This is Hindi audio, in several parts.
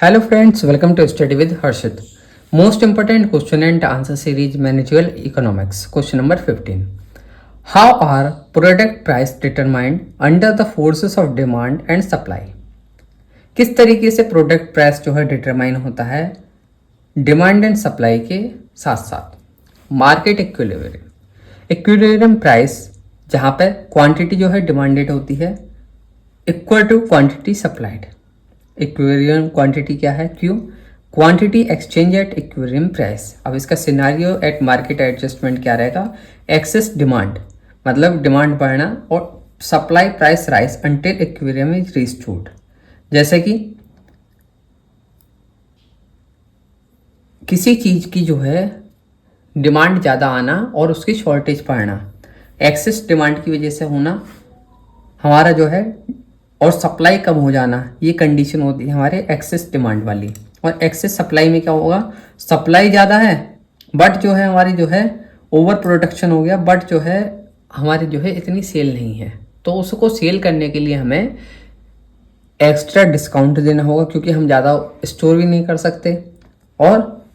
Hello friends, welcome to Study with Harshit. Most important question and answer series Managerial Economics. Question number 15. How are product price determined under the forces of demand and supply? किस तरीके से प्रोडक्ट प्राइस जो है डिटरमाइन होता है डिमांड एंड सप्लाई के साथ साथ? मार्केट इक्विलिब्रियम प्राइस जहाँ पर क्वांटिटी जो है डिमांडेड होती है equal to quantity supplied. Equilibrium quantity क्या है? क्यों? Quantity exchange at equilibrium price. अब इसका सिनारियो एट मार्केट एडजस्टमेंट क्या रहेगा? एक्सेस डिमांड, मतलब डिमांड बढ़ना और supply price rise until equilibrium is restored. जैसे कि किसी चीज की जो है डिमांड ज़्यादा आना और उसकी शॉर्टेज पड़ना, एक्सेस डिमांड की वजह से होना हमारा जो है, और सप्लाई कम हो जाना, ये कंडीशन होती है हमारे एक्सेस डिमांड वाली. और एक्सेस सप्लाई में क्या होगा? सप्लाई ज़्यादा है बट जो है हमारी जो है ओवर प्रोडक्शन हो गया, बट जो है हमारी जो है इतनी सेल नहीं है, तो उसको सेल करने के लिए हमें एक्स्ट्रा डिस्काउंट देना होगा क्योंकि हम ज़्यादा स्टोर भी नहीं कर सकते, और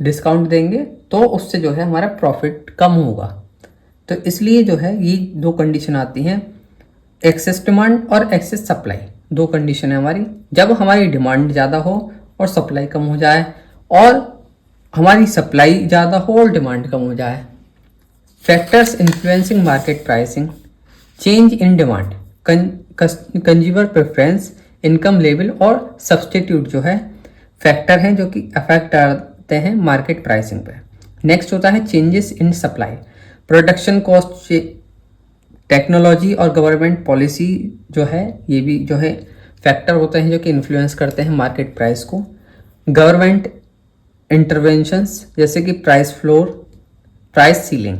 डिस्काउंट देंगे तो उससे जो है हमारा प्रॉफिट कम होगा. तो इसलिए जो है ये दो कंडीशन आती हैं, एक्सेस डिमांड और एक्सेस सप्लाई. दो कंडीशन है हमारी. जब हमारी डिमांड ज़्यादा हो और सप्लाई कम हो जाए, और हमारी सप्लाई ज़्यादा हो और डिमांड कम हो जाए. Factors influencing market pricing: change in demand, consumer preference, income level और सब्सटीट्यूट जो है फैक्टर हैं जो कि अफेक्ट करते हैं मार्केट प्राइसिंग पे. नेक्स्ट होता है changes in supply, production cost, technology और गवर्नमेंट पॉलिसी जो है, ये भी जो है फैक्टर होते हैं जो कि इन्फ्लुएंस करते हैं मार्केट प्राइस को. गवर्नमेंट इंटरवेंशंस जैसे कि प्राइस फ्लोर, प्राइस सीलिंग,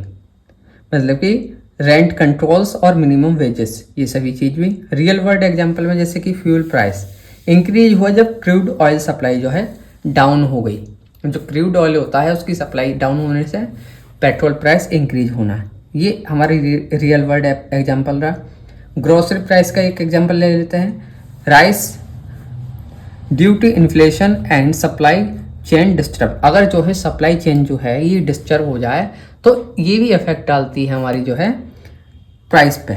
मतलब कि रेंट कंट्रोल्स और मिनिमम वेजेस, ये सभी चीज़ भी. रियल वर्ल्ड एग्जांपल में जैसे कि फ्यूल प्राइस इंक्रीज हुआ जब क्रूड ऑयल सप्लाई जो है डाउन हो गई. जो क्रूड ऑयल होता है उसकी सप्लाई डाउन होने से पेट्रोल प्राइस इंक्रीज होना है. ये हमारी रियल वर्ल्ड एग्जांपल रहा. ग्रोसरी प्राइस का एक एग्जांपल ले लेते हैं. Rice due to inflation and supply chain disturb. अगर जो है सप्लाई चेन जो है ये डिस्टर्ब हो जाए तो ये भी इफेक्ट डालती है हमारी जो है प्राइस पे.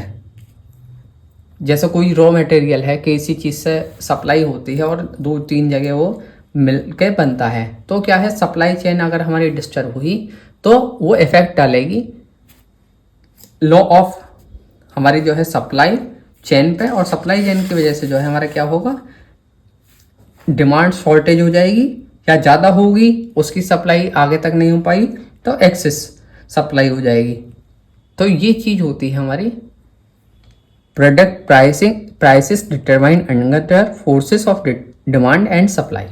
जैसे कोई रॉ मटेरियल है, किसी चीज़ से सप्लाई होती है और 2-3 जगह वो मिल के बनता है, तो क्या है सप्लाई चेन अगर हमारी डिस्टर्ब हुई तो वो इफेक्ट डालेगी लॉ ऑफ हमारी जो है सप्लाई चेन पे. और सप्लाई चेन की वजह से जो है हमारा क्या होगा, डिमांड शॉर्टेज हो जाएगी या ज़्यादा होगी, उसकी सप्लाई आगे तक नहीं हो पाई तो एक्सेस सप्लाई हो जाएगी. तो ये चीज़ होती है हमारी product prices determine under forces of demand and supply.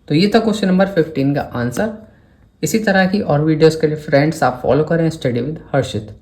तो ये था क्वेश्चन नंबर 15 का आंसर. इसी तरह की और वीडियोस के लिए फ्रेंड्स आप फॉलो करें स्टडी विद हर्षित.